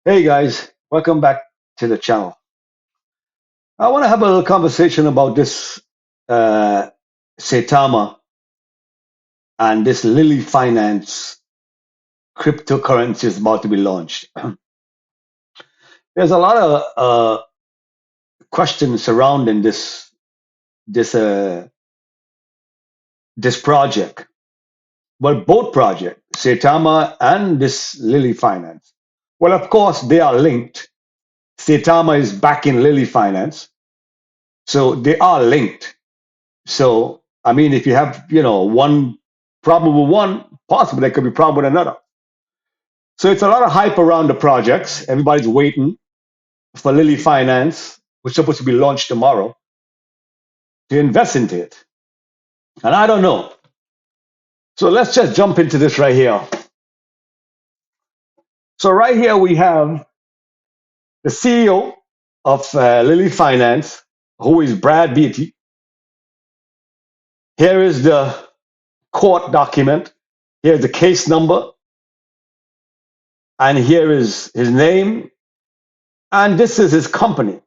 Hey guys, welcome back to the channel. I want to have a little conversation about this uh, Saitama and this Lilly Finance cryptocurrency is about to be launched. There's a lot of questions surrounding this this project. Well, both project, Saitama and this Lilly Finance. Well, of course, they are linked. Saitama is back in Lilly Finance, so they are linked. So, I mean, if you have, one problem with one, possibly there could be problem with another. So it's a lot of hype around the projects. Everybody's waiting for Lilly Finance, which is supposed to be launched tomorrow, to invest into it. And I don't know. So let's just jump into this right here. So right here we have the CEO of Lilly Finance, who is Brad Beatty. Here is the court document. Here's the case number, and here is his name, and this is his company,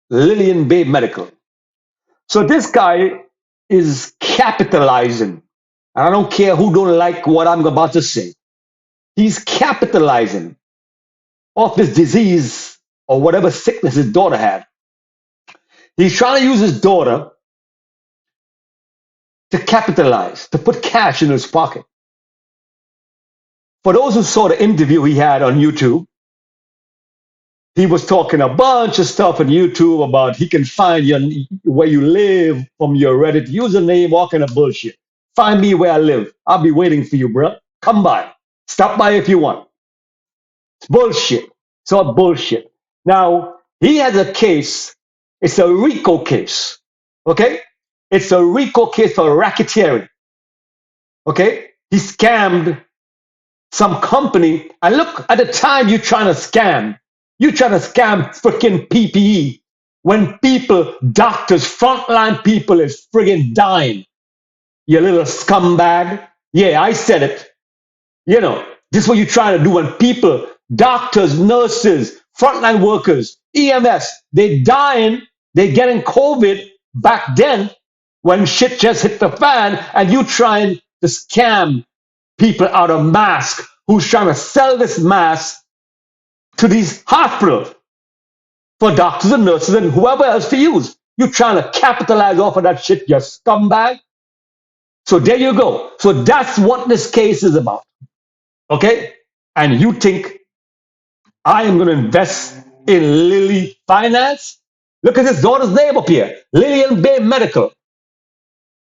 Lillian Bay Medical. So this guy is capitalizing. And I don't care who don't like what I'm about to say. He's capitalizing off this disease or whatever sickness his daughter had. He's trying to use his daughter to capitalize, to put cash in his pocket. For those who saw the interview he had on YouTube, he was talking a bunch of stuff on YouTube about he can find you where you live from your Reddit username, all kind of bullshit. Find me where I live. I'll be waiting for you, bro. Come by. Stop by if you want. It's bullshit. It's all bullshit. Now, he has a case. It's a RICO case. Okay? It's a RICO case for racketeering. Okay? He scammed some company. And look, at the time you're trying to scam, freaking PPE when people, doctors, frontline people is friggin' dying. You little scumbag. Yeah, I said it. This is what you're trying to do when people, doctors, nurses, frontline workers, EMS, they dying, they getting COVID back then when shit just hit the fan and you trying to scam people out of mask who's trying to sell this mask to these hospitals for doctors and nurses and whoever else to use. You're trying to capitalize off of that shit, you scumbag. So there you go. So that's what this case is about. Okay? And you think I am going to invest in Lilly Finance? Look at his daughter's name up here, Lillian Bay Medical.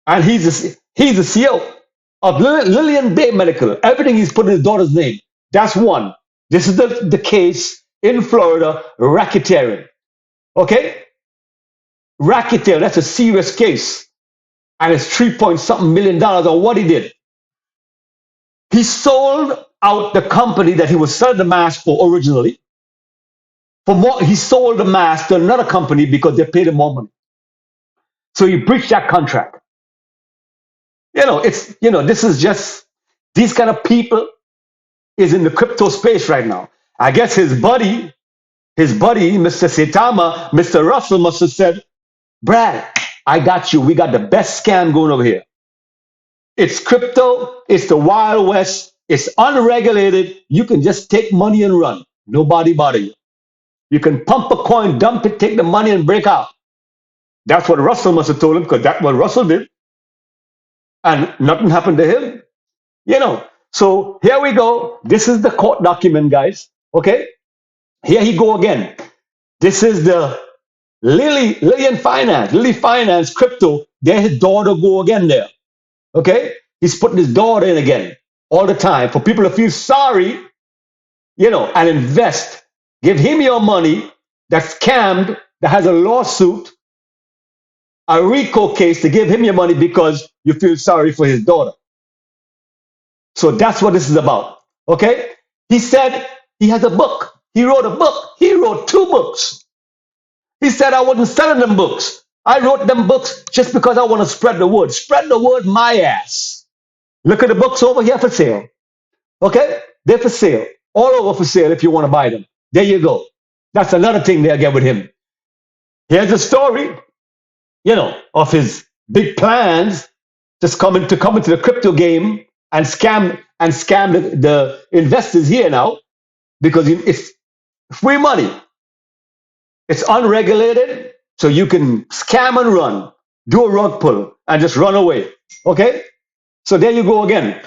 And he's the CEO of Lillian Bay Medical. Everything he's put in his daughter's name. That's one. This is the case in Florida, racketeering. Okay? Racketeering, that's a serious case. And it's 3 point something million dollars on what he did. He sold out the company that he was selling the mask for originally. For more, he sold the mask to another company because they paid him more money. So he breached that contract. This is just these kind of people is in the crypto space right now. I guess his buddy, Mr. Saitama, Mr. Russell must have said, Brad, I got you. We got the best scam going over here. It's crypto, it's the Wild West, it's unregulated. You can just take money and run. Nobody bother you. You can pump a coin, dump it, take the money, and break out. That's what Russell must have told him, because that's what Russell did. And nothing happened to him. So here we go. This is the court document, guys. Okay? Here he go again. This is the Lilly Finance crypto. There his daughter go again there. Okay? He's putting his daughter in again all the time for people to feel sorry, and invest. Give him your money that's scammed, that has a lawsuit, a RICO case to give him your money because you feel sorry for his daughter. So that's what this is about. Okay? He said he has a book. He wrote a book. He wrote 2 books. He said I wasn't selling them books. I wrote them books just because I want to spread the word. Spread the word, my ass. Look at the books over here for sale. Okay? They're for sale. all over for sale if you want to buy them. There you go. That's another thing they get with him. Here's a story, of his big plans just come into the crypto game and scam the investors here now because it's free money. It's unregulated, so you can scam and run, do a rug pull, and just run away. Okay? So there you go again.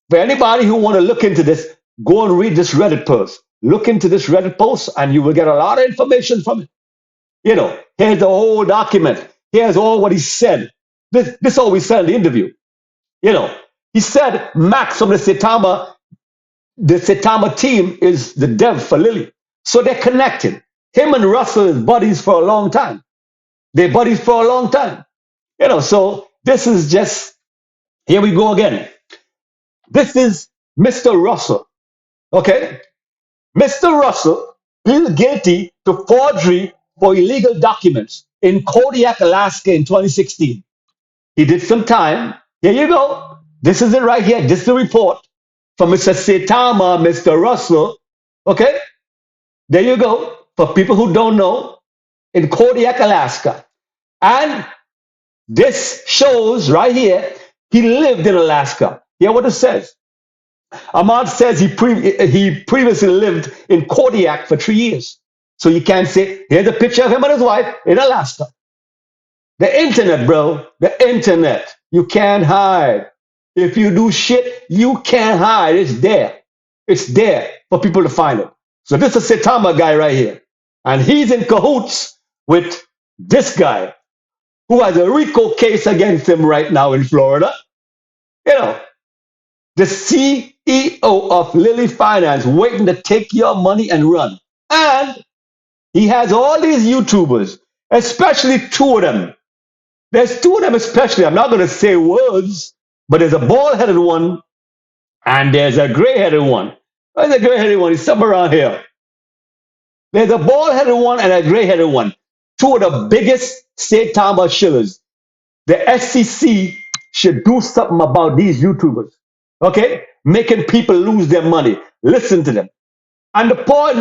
For anybody who want to look into this, go and read this Reddit post. Look into this Reddit post, and you will get a lot of information from it. Here's the whole document. Here's all what he said. This is all we said in the interview. You know, he said Max from the Saitama team is the dev for Lilly. So they're connected. Him and Russell is buddies for a long time. They're buddies for a long time. So this is just, here we go again. This is Mr. Russell. Okay? Mr. Russell pleaded guilty to forgery for illegal documents in Kodiak, Alaska in 2016. He did some time. Here you go. This is it right here. This is the report from Mr. Saitama, Mr. Russell. Okay? There you go. For people who don't know, in Kodiak, Alaska. And this shows right here, he lived in Alaska. Hear what it says. Ahmad says he previously lived in Kodiak for 3 years. So you can't say, here's a picture of him and his wife in Alaska. The internet, bro. The internet. You can't hide. If you do shit, you can't hide. It's there. It's there for people to find it. So this is a Saitama guy right here. And he's in cahoots with this guy who has a RICO case against him right now in Florida. You know, the CEO of Lilly Finance waiting to take your money and run. And he has all these YouTubers, especially two of them. There's two of them especially. I'm not going to say words, but there's a bald-headed one and there's a gray-headed one. There's a gray-headed one. He's somewhere around here. There's a bald-headed one and a gray-headed one. Two of the biggest Saitama shillers. The SEC should do something about these YouTubers. Okay? Making people lose their money. Listen to them. And the poor,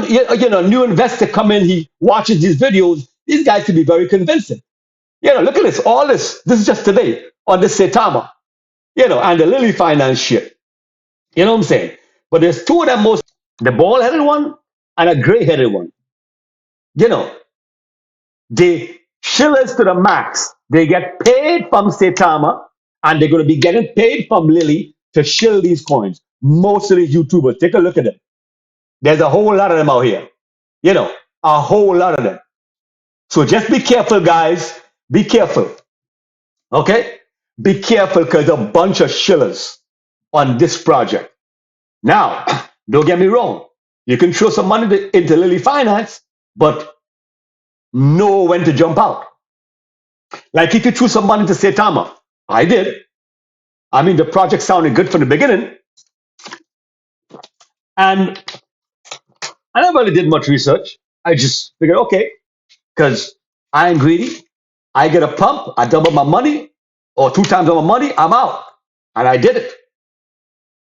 new investor come in, he watches these videos. These guys can be very convincing. Look at this. All this. This is just today on the Saitama. And the Lilly Finance shit. You know what I'm saying? But there's two of them most, the bald-headed one and a gray-headed one. They shillers to the max. They get paid from Saitama and they're going to be getting paid from Lilly to shill these coins. Most of these YouTubers, take a look at them. There's a whole lot of them out here. A whole lot of them. So just be careful, guys. Be careful. Okay? Be careful because a bunch of shillers on this project. Now, don't get me wrong. You can throw some money into Lilly Finance, but know when to jump out. Like if you threw some money to Saitama, I did. I mean, the project sounded good from the beginning. And I never really did much research. I just figured, okay, because I ain't greedy. I get a pump, I double my money, or 2 times on my money, I'm out. And I did it.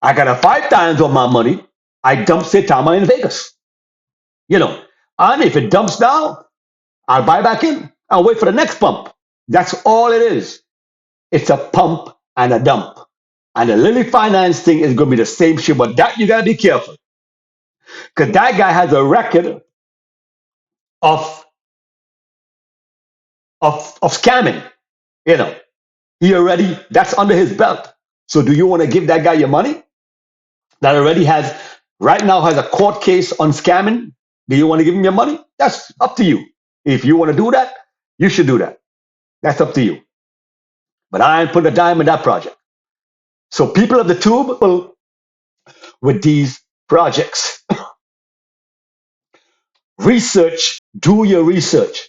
I got a 5 times on my money, I dumped Saitama in Vegas. And if it dumps down, I'll buy back in. I'll wait for the next pump. That's all it is. It's a pump and a dump. And the Lilly Finance thing is going to be the same shit, but that you got to be careful. Because that guy has a record of scamming. That's under his belt. So do you want to give that guy your money? That already right now has a court case on scamming. Do you want to give him your money? That's up to you. If you want to do that, you should do that. That's up to you. But I ain't put a dime in that project. So people of the tube with these projects, do your research.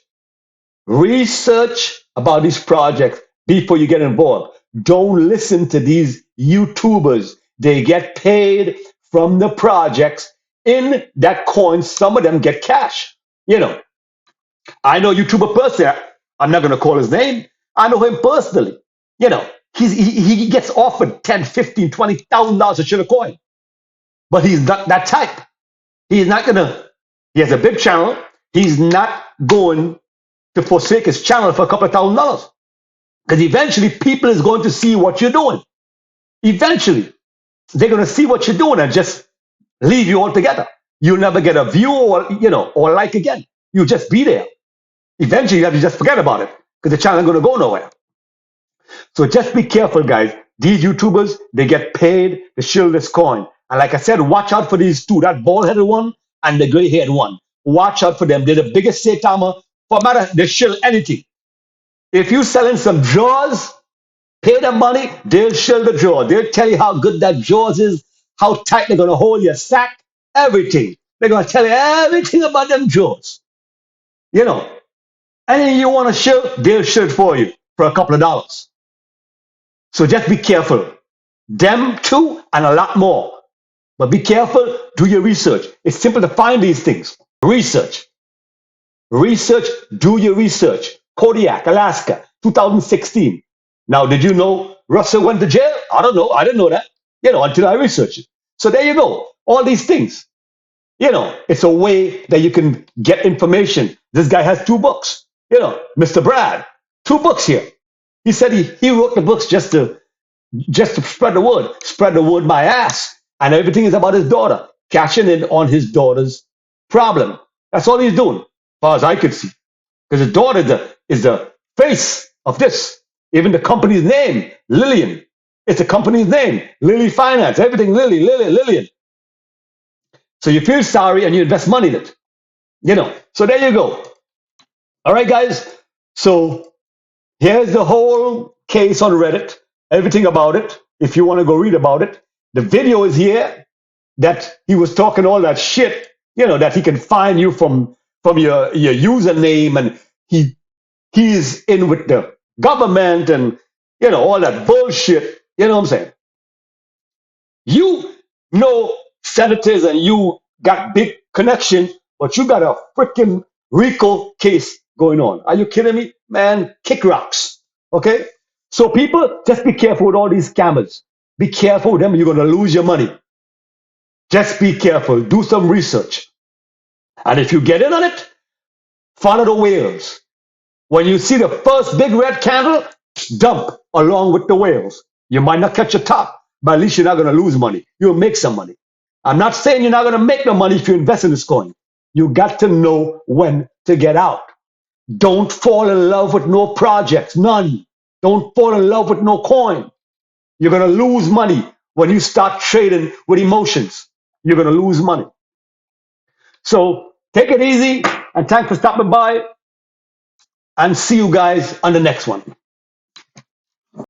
Research about these projects before you get involved. Don't listen to these YouTubers. They get paid from the projects in that coin. Some of them get cash. I know a YouTuber person. I'm not going to call his name. I know him personally. He gets offered $10, $15, $20,000 a shit of coin. but he's not that type. He's not gonna. He has a big channel. He's not going to forsake his channel for a couple of $1,000 because eventually people is going to see what you're doing. Eventually, they're going to see what you're doing and just leave you altogether. You'll never get a view or or like again. You'll just be there. Eventually, you have to just forget about it because the channel is going to go nowhere. So just be careful, guys. These YouTubers, they get paid to shield this coin. And like I said, watch out for these two, that bald-headed one and the gray-haired one. Watch out for them. They're the biggest Saitama. For matter, they shield anything. If you selling some drawers, pay them money, they'll shield the drawer. They'll tell you how good that drawers is, how tight they're going to hold your sack, everything. They're going to tell you everything about them drawers. You know, anything you want to shield, they'll shield for you for a couple of dollars. So just be careful. Them too, and a lot more. But be careful, do your research. It's simple to find these things. Research. Research, do your research. Kodiak, Alaska, 2016. Now, did you know Russell went to jail? I don't know. I didn't know that, until I researched it. So there you go. All these things. It's a way that you can get information. This guy has 2 books. Mr. Brad, 2 books here. He said he wrote the books just to spread the word my ass. And everything is about his daughter, cashing in on his daughter's problem. That's all he's doing, as far as I could see. Because his daughter is the face of this. Even the company's name, Lillian. It's the company's name. Lilly Finance. Everything Lillian. So you feel sorry and you invest money in it. So there you go. All right, guys. So here's the whole case on Reddit. Everything about it. If you want to go read about it. The video is here that he was talking all that shit, that he can find you from your username, and he's in with the government and all that bullshit. You know what I'm saying? You know senators and you got big connection, but you got a freaking RICO case going on. Are you kidding me? Man, kick rocks. Okay? So people, just be careful with all these scammers. Be careful with them, you're going to lose your money. Just be careful. Do some research. And if you get in on it, follow the whales. When you see the first big red candle, dump along with the whales. You might not catch a top, but at least you're not going to lose money. You'll make some money. I'm not saying you're not going to make no money if you invest in this coin. You got to know when to get out. Don't fall in love with no projects, none. Don't fall in love with no coin. You're going to lose money when you start trading with emotions. You're going to lose money. So take it easy, and thanks for stopping by, and see you guys on the next one.